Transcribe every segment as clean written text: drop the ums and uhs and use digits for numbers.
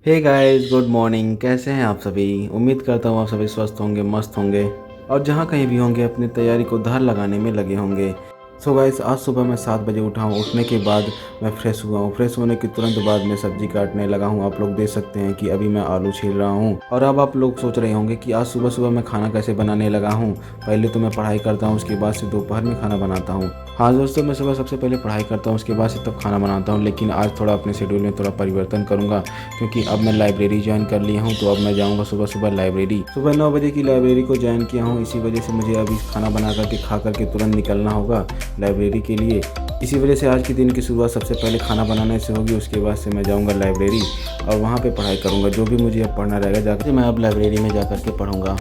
Hey guys, good morning. कैसे हैं आप सभी? उम्मीद करता हूँ आप सभी स्वस्थ होंगे, मस्त होंगे और जहाँ कहीं भी होंगे अपनी तैयारी को धार लगाने में लगे होंगे। सो गाइस, आज सुबह मैं 7 बजे उठा हूँ। उठने के बाद मैं फ्रेश हुआ हूँ। फ्रेश होने के तुरंत बाद मैं सब्जी काटने लगा हूँ। आप लोग देख सकते हैं कि अभी मैं आलू छील रहा हूँ। और अब आप लोग सोच रहे होंगे कि आज सुबह सुबह मैं खाना कैसे बनाने लगा हूँ। पहले तो मैं पढ़ाई करता हूँ, उसके बाद से दोपहर में खाना बनाता हूँ। हाँ दोस्तों, मैं सुबह सबसे पहले पढ़ाई करता हूँ, उसके बाद से तब खाना बनाता हूँ। लेकिन आज थोड़ा अपने शेड्यूल में थोड़ा परिवर्तन करूँगा, क्योंकि अब मैं लाइब्रेरी ज्वाइन कर लिया हूँ। तो अब मैं जाऊँगा सुबह सुबह लाइब्रेरी। सुबह 9 बजे की लाइब्रेरी को ज्वाइन किया हूँ। इसी वजह से मुझे अभी खाना बना करके खा करके तुरंत निकलना होगा लाइब्रेरी के लिए। इसी वजह से आज के दिन की शुरुआत सबसे पहले खाना बनाने से होगी। उसके बाद से मैं जाऊँगा लाइब्रेरी और वहाँ पे पढ़ाई करूँगा। जो भी मुझे अब पढ़ना रहेगा जाकर मैं अब लाइब्रेरी में जा कर के पढ़ूँगा।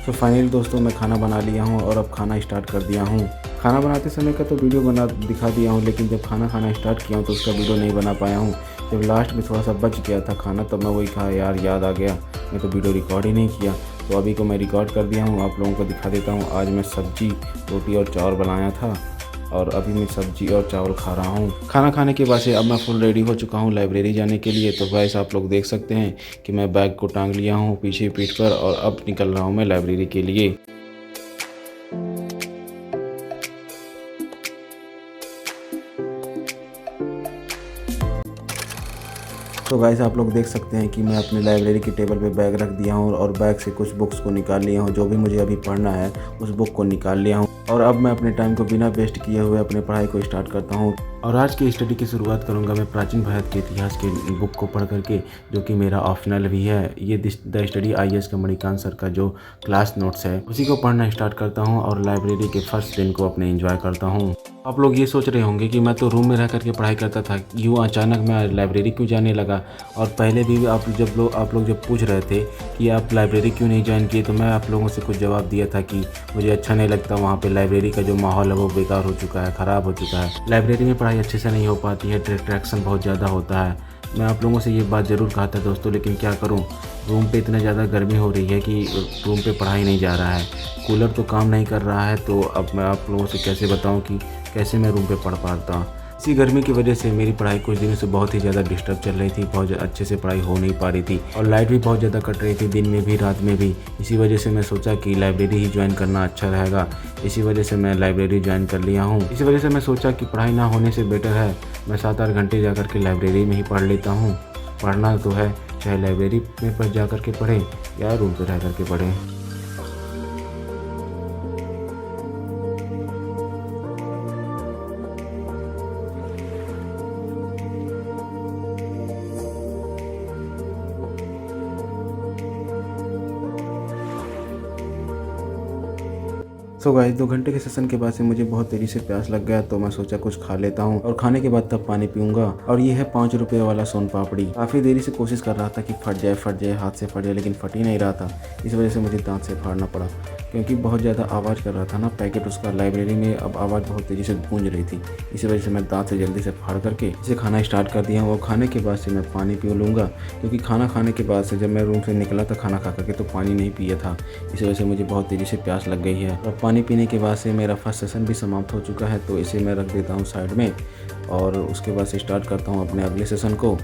तो फाइनली दोस्तों, मैं खाना बना लिया हूँ और अब खाना स्टार्ट कर दिया हूँ। खाना बनाते समय का तो वीडियो बना दिखा दिया हूँ, लेकिन जब खाना खाना स्टार्ट किया हूँ तो उसका वीडियो नहीं बना पाया हूँ। जब लास्ट में थोड़ा सा बच गया था खाना, तब मैं वही कहा यार याद आ गया, मैं तो वीडियो रिकॉर्ड ही नहीं किया। तो अभी को मैं रिकॉर्ड कर दिया हूँ, आप लोगों को दिखा देता हूँ। आज मैं सब्जी, रोटी और चावल बनाया था और अभी मैं सब्जी और चावल खा रहा हूँ। खाना खाने के बाद से अब मैं फुल रेडी हो चुका हूँ लाइब्रेरी जाने के लिए। तो गाइस, आप लोग देख सकते हैं कि मैं बैग को टांग लिया हूँ पीछे पीठ पर और अब निकल रहा हूँ मैं लाइब्रेरी के लिए। तो गाइस, आप लोग देख सकते हैं कि मैं अपने लाइब्रेरी की टेबल पे बैग रख दिया हूँ और बैग से कुछ बुक्स को निकाल लिया हूँ। जो भी मुझे अभी पढ़ना है उस बुक को निकाल लिया हूँ और अब मैं अपने टाइम को बिना वेस्ट किए हुए अपने पढ़ाई को स्टार्ट करता हूँ। और आज की स्टडी की शुरुआत करूँगा मैं प्राचीन भारत के इतिहास के बुक को पढ़ करके, जो कि मेरा ऑप्शनल भी है। ये द स्टडी IAS का मणिकांत सर का जो क्लास नोट्स है उसी को पढ़ना स्टार्ट करता हूँ और लाइब्रेरी के फर्स्ट दिन को अपने एंजॉय करता हूँ। आप लोग ये सोच रहे होंगे कि मैं तो रूम में रह करके पढ़ाई करता था, यूँ अचानक मैं लाइब्रेरी क्यों जाने लगा। और पहले भी आप लोग जब पूछ रहे थे कि आप लाइब्रेरी क्यों नहीं ज्वाइन किए, तो मैं आप लोगों से कुछ जवाब दिया था कि मुझे अच्छा नहीं लगता। वहाँ पे लाइब्रेरी का जो माहौल है वो बेकार हो चुका है, ख़राब हो चुका है। लाइब्रेरी में पढ़ाई अच्छे से नहीं हो पाती है, डिस्ट्रैक्शन बहुत ज़्यादा होता है। मैं आप लोगों से ये बात ज़रूर कहा था दोस्तों, लेकिन क्या करूँ, रूम पे इतना ज़्यादा गर्मी हो रही है कि रूम पे पढ़ाई नहीं जा रहा है। कूलर तो काम नहीं कर रहा है। तो अब मैं आप लोगों से कैसे बताऊँ कि कैसे मैं रूम पे पढ़ पाता। इसी गर्मी की वजह से मेरी पढ़ाई कुछ दिनों से बहुत ही ज़्यादा डिस्टर्ब चल रही थी। बहुत अच्छे से पढ़ाई हो नहीं पा रही थी और लाइट भी बहुत ज़्यादा कट रही थी, दिन में भी रात में भी। इसी वजह से मैं सोचा कि लाइब्रेरी ही ज्वाइन करना अच्छा रहेगा। इसी वजह से मैं लाइब्रेरी ज्वाइन कर लिया हूँ। इसी वजह से मैं सोचा कि पढ़ाई ना होने से बेटर है मैं 7-8 घंटे जा कर के लाइब्रेरी में ही पढ़ लेता हूँ। पढ़ना तो है, चाहे लाइब्रेरी में पर जा कर के पढ़ें या रूम पर रह कर के पढ़ें। सो गाइस, 2 घंटे के सेशन के बाद से मुझे बहुत तेज़ी से प्यास लग गया, तो मैं सोचा कुछ खा लेता हूँ और खाने के बाद तब पानी पीऊँगा। और ये है 5 रुपये वाला सोन पापड़ी। काफ़ी देरी से कोशिश कर रहा था कि फट जाए, हाथ से फट जाए, लेकिन फट ही नहीं रहा था। इस वजह से मुझे दाँत से फाड़ना पड़ा, क्योंकि बहुत ज़्यादा आवाज़ कर रहा था ना पैकेट उसका। लाइब्रेरी में अब आवाज़ बहुत तेज़ी से गूंज रही थी। इसी वजह से मैं दाँत से जल्दी से फाड़ करके इसे खाना स्टार्ट कर दिया हूँ। और खाने के बाद से मैं पानी पी लूँगा, क्योंकि खाना खाने के बाद से जब मैं रूम से निकला था खाना खा करके तो पानी नहीं पिया था। इस वजह से मुझे बहुत तेज़ी से प्यास लग गई है। और पानी पीने के बाद से मेरा फर्स्ट सेशन भी समाप्त हो चुका है, तो इसे मैं रख देता हूँ साइड में और उसके बाद से स्टार्ट करता हूँ अपने अगले सेशन को।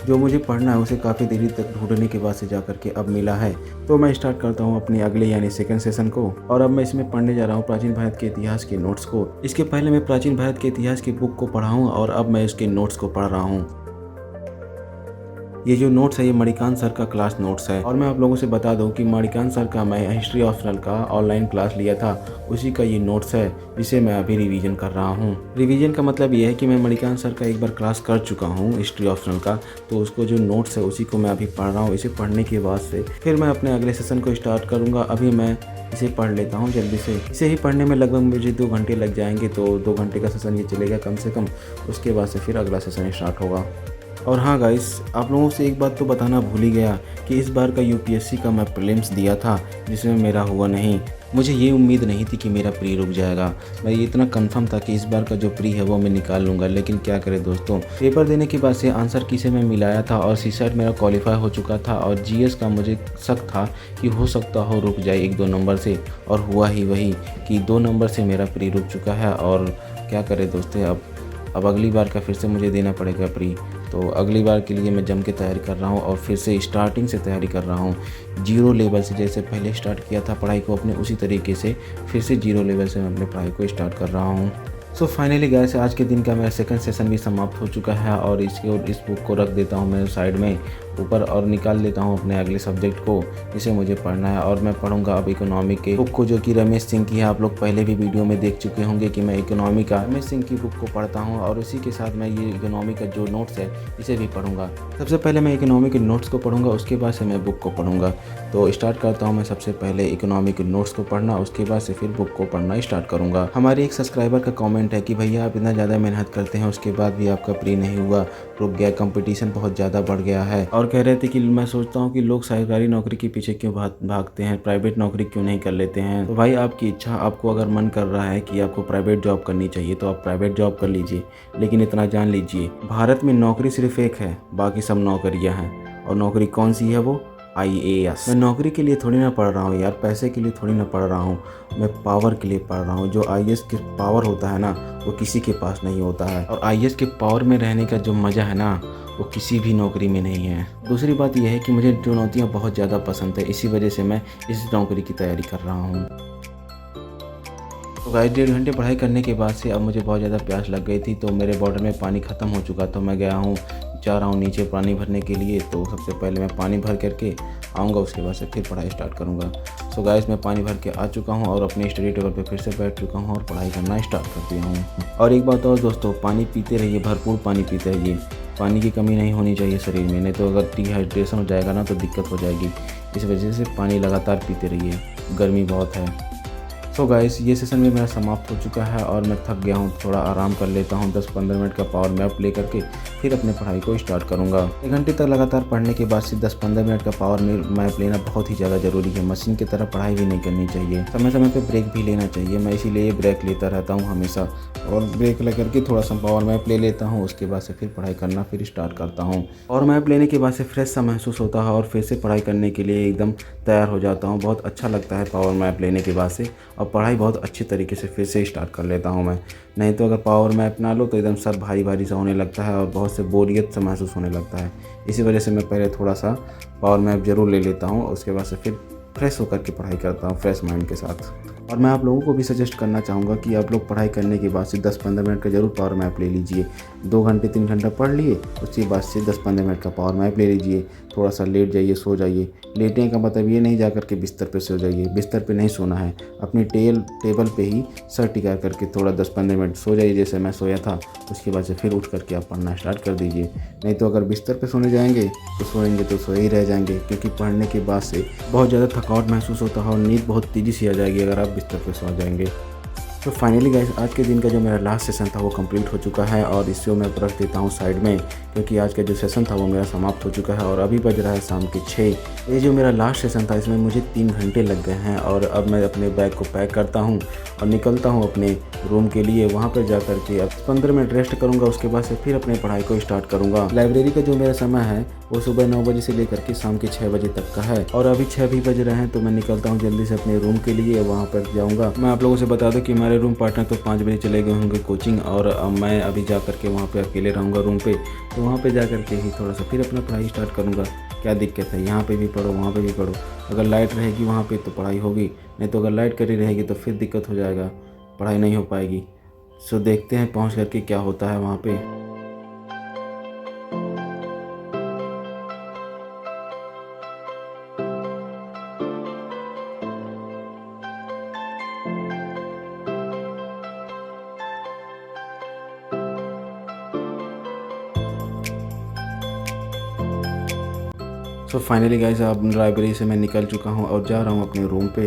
जो मुझे पढ़ना है उसे काफ़ी देरी तक ढूंढने के बाद से जाकर के अब मिला है। तो मैं स्टार्ट करता हूँ अपने अगले यानी सेकंड सेशन को। और अब मैं इसमें पढ़ने जा रहा हूँ प्राचीन भारत के इतिहास के नोट्स को। इसके पहले मैं प्राचीन भारत के इतिहास की बुक को पढ़ा हूँ और अब मैं इसके नोट्स को पढ़ रहा हूँ। ये जो नोट्स है ये मणिकांत सर का क्लास नोट्स है। और मैं आप लोगों से बता दूं कि मणिकांत सर का मैं हिस्ट्री ऑप्शनल का ऑनलाइन क्लास लिया था, उसी का ये नोट्स है जिसे मैं अभी रिवीजन कर रहा हूँ। रिवीजन का मतलब ये है कि मैं मणिकांत सर का एक बार क्लास कर चुका हूँ हिस्ट्री ऑप्शनल का, तो उसको जो नोट्स है उसी को मैं अभी पढ़ रहा हूँ। इसे पढ़ने के बाद से फिर मैं अपने अगले सेशन को स्टार्ट करूँगा। अभी मैं इसे पढ़ लेता हूँ जल्दी से। इसे ही पढ़ने में लगभग मुझे 2 घंटे लग जाएंगे, तो 2 घंटे का सेशन ये चलेगा कम से कम। उसके बाद से फिर अगला सेशन स्टार्ट होगा। और हाँ गाइस, आप लोगों से एक बात तो बताना भूल ही गया कि इस बार का UPSC का मैं प्रीलिम्स दिया था, जिसमें मेरा हुआ नहीं। मुझे ये उम्मीद नहीं थी कि मेरा प्री रुक जाएगा। मैं ये इतना कंफर्म था कि इस बार का जो प्री है वो मैं निकाल लूँगा, लेकिन क्या करें दोस्तों, पेपर देने के बाद से आंसर की से मैं मिलाया था और सीसैट मेरा क्वालिफाई हो चुका था और जीएस का मुझे शक था कि हो सकता हो रुक जाए 1-2 नंबर से, और हुआ ही वही कि 2 नंबर से मेरा प्री रुक चुका है। और क्या करें दोस्तों, अब अगली बार का फिर से मुझे देना पड़ेगा प्री। तो अगली बार के लिए मैं जम के तैयारी कर रहा हूँ और फिर से स्टार्टिंग से तैयारी कर रहा हूँ, जीरो लेवल से। जैसे पहले स्टार्ट किया था पढ़ाई को अपने, उसी तरीके से फिर से जीरो लेवल से मैं अपने पढ़ाई को स्टार्ट कर रहा हूँ। सो फाइनली गाइस, आज के दिन का मेरा सेकंड सेशन भी समाप्त हो चुका है और इस बुक को रख देता हूँ मैं साइड में ऊपर और निकाल लेता हूँ अपने अगले सब्जेक्ट को जिसे मुझे पढ़ना है। और मैं पढ़ूंगा अब इकोनॉमी के बुक को, जो कि रमेश सिंह की है। आप लोग पहले भी वीडियो में देख चुके होंगे कि मैं इकोनॉमी का रमेश सिंह की बुक को पढ़ता हूँ और उसी के साथ मैं ये इकोनॉमी का जो नोट्स है इसे भी पढ़ूंगा। सबसे पहले मैं इकोनॉमी के नोट्स को पढ़ूंगा, उसके बाद से मैं बुक को पढ़ूंगा। तो स्टार्ट करता हूँ मैं सबसे पहले इकोनॉमी के नोट्स को पढ़ना, उसके बाद से फिर बुक को पढ़ना स्टार्ट करूँगा। हमारे एक सब्सक्राइबर का कॉमेंट है कि भैया आप इतना ज़्यादा मेहनत करते हैं उसके बाद भी आपका प्री नहीं हुआ, रुक गया, कंपटीशन बहुत ज़्यादा बढ़ गया है। और कह रहे थे कि मैं सोचता हूँ कि लोग सरकारी नौकरी के पीछे क्यों भागते हैं, प्राइवेट नौकरी क्यों नहीं कर लेते हैं। तो भाई आपकी इच्छा, आपको अगर मन कर रहा है कि आपको प्राइवेट जॉब करनी चाहिए तो आप प्राइवेट जॉब कर लीजिए, लेकिन इतना जान लीजिए भारत में नौकरी सिर्फ एक है, बाकी सब नौकरियाँ हैं। और नौकरी कौन सी है? वो IAS। मैं नौकरी के लिए थोड़ी ना पढ़ रहा हूँ यार, पैसे के लिए थोड़ी ना पढ़ रहा हूँ, मैं पावर के लिए पढ़ रहा हूँ। जो IAS के पावर होता है ना, वो किसी के पास नहीं होता है। और IAS के पावर में रहने का जो मज़ा है ना, वो किसी भी नौकरी में नहीं है। दूसरी बात यह है कि मुझे चुनौतियाँ बहुत ज़्यादा पसंद है, इसी वजह से मैं इस नौकरी की तैयारी कर रहा हूँ। तो गाइस 1.5 घंटे पढ़ाई करने के बाद से अब मुझे बहुत ज़्यादा प्यास लग गई थी, तो मेरे बॉटल में पानी ख़त्म हो चुका। तो मैं जा रहा हूँ नीचे पानी भरने के लिए। तो सबसे पहले मैं पानी भर करके आऊँगा, उसके बाद से फिर पढ़ाई स्टार्ट करूँगा। सो गाइस मैं पानी भर के आ चुका हूँ और अपने स्टडी टेबल पे फिर से बैठ चुका हूँ और पढ़ाई करना स्टार्ट कर दिया हूँ। और एक बात और दोस्तों, पानी पीते रहिए, भरपूर पानी पीते रहिए। पानी की कमी नहीं होनी चाहिए शरीर में, नहीं तो अगर डिहाइड्रेशन हो जाएगा ना तो दिक्कत हो जाएगी। इस वजह से पानी लगातार पीते रहिए, गर्मी बहुत है। सो गाइस ये सेशन भी मेरा समाप्त हो चुका है और मैं थक गया हूँ, थोड़ा आराम कर लेता हूँ। 10-15 मिनट का पावर मैप ले करके फिर अपने पढ़ाई को स्टार्ट करूँगा। 1 घंटे तक लगातार पढ़ने के बाद से 10-15 मिनट का पावर मैप लेना बहुत ही ज़्यादा ज़रूरी है। मशीन की तरह पढ़ाई भी नहीं करनी चाहिए, समय समय पर ब्रेक भी लेना चाहिए। मैं इसीलिए ब्रेक लेता रहता हूँ हमेशा, और ब्रेक लेकर के थोड़ा सा पावर मैप ले लेता हूँ, उसके बाद से फिर पढ़ाई करना फिर स्टार्ट करता हूँ। और मैप लेने के बाद से फ्रेश सा महसूस होता है और फिर से पढ़ाई करने के लिए एकदम तैयार हो जाता हूँ। बहुत अच्छा लगता है पावर मैप लेने के बाद से, और पढ़ाई बहुत अच्छी तरीके से फिर से स्टार्ट कर लेता हूँ मैं। नहीं तो अगर पावर मैप ना लो तो एकदम सर भारी भारी सा होने लगता है और बहुत से बोरियत सा महसूस होने लगता है। इसी वजह से मैं पहले थोड़ा सा पावर मैप ज़रूर ले लेता हूँ, उसके बाद से फिर फ्रेश होकर के पढ़ाई करता हूँ फ्रेश माइंड के साथ। और मैं आप लोगों को भी सजेस्ट करना चाहूँगा कि आप लोग पढ़ाई करने के बाद से 10-15 मिनट का ज़रूर पावर मैप ले लीजिए। 2 घंटे 3 घंटा पढ़ लिए, उसके बाद से 10-15 मिनट का पावर मैप ले लीजिए। थोड़ा सा लेट जाइए, सो जाइए। लेटने का मतलब ये नहीं जा करके बिस्तर पे सो जाइए, बिस्तर पे नहीं सोना है, अपनी टेबल पे ही सर टिका करके थोड़ा 10-15 मिनट सो जाइए जैसे मैं सोया था। उसके बाद से फिर उठ करके आप पढ़ना स्टार्ट कर दीजिए। नहीं तो अगर बिस्तर पे सोने जाएंगे तो सोएंगे तो सोए ही रह जाएंगे, क्योंकि पढ़ने के बाद से बहुत ज़्यादा थकावट महसूस होता है और नींद बहुत तेज़ी से आ जाएगी अगर आप बिस्तर पे सो जाएंगे। तो फाइनली गाइस आज के दिन का जो मेरा लास्ट सेशन था वो कंप्लीट हो चुका है और इसको मैं रख देता हूँ साइड में, क्योंकि आज का जो सेशन था वो मेरा समाप्त हो चुका है और अभी बज रहा है शाम के 6। ये जो मेरा लास्ट सेशन था इसमें मुझे 3 घंटे लग गए हैं और अब मैं अपने बैग को पैक करता हूँ और निकलता हूँ अपने रूम के लिए। वहाँ पर जा कर के अब 15 मिनट रेस्ट करूँगा, उसके बाद से फिर अपने पढ़ाई को स्टार्ट करूँगा। लाइब्रेरी का जो मेरा समय है वो सुबह 9 बजे से लेकर के शाम के 6 बजे तक का है और अभी 6 भी बज रहे हैं। तो मैं निकलता हूँ जल्दी से अपने रूम के लिए, वहाँ पर जाऊँगा। मैं आप लोगों से बता दूँ कि हमारे रूम पार्टनर तो 5 बजे चले गए होंगे कोचिंग, और मैं अभी जा कर के वहाँ पे अकेले रहूँगा रूम पे। तो वहाँ पे जा कर के ही थोड़ा सा फिर अपना पढ़ाई स्टार्ट करूँगा। क्या दिक्कत है, यहाँ पे भी पढ़ो वहाँ पे भी पढ़ो। अगर लाइट रहेगी वहाँ पे तो पढ़ाई होगी, नहीं तो अगर लाइट करी रहेगी तो फिर दिक्कत हो जाएगा, पढ़ाई नहीं हो पाएगी। सो देखते हैं पहुँच करके क्या होता है वहाँ पे। सो फाइनली गाइस अब लाइब्रेरी से मैं निकल चुका हूँ और जा रहा हूँ अपने रूम पे।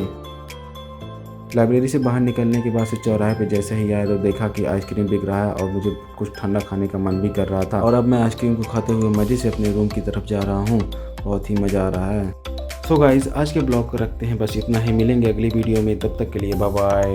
लाइब्रेरी से बाहर निकलने के बाद से चौराहे पे जैसे ही आया तो देखा कि आइसक्रीम बिक रहा है और मुझे कुछ ठंडा खाने का मन भी कर रहा था और अब मैं आइसक्रीम को खाते हुए मज़े से अपने रूम की तरफ जा रहा हूँ। बहुत ही मज़ा आ रहा है। सो गाइस आज के ब्लॉग को रखते हैं बस इतना ही। मिलेंगे अगली वीडियो में, तब तक के लिए बाय बाय।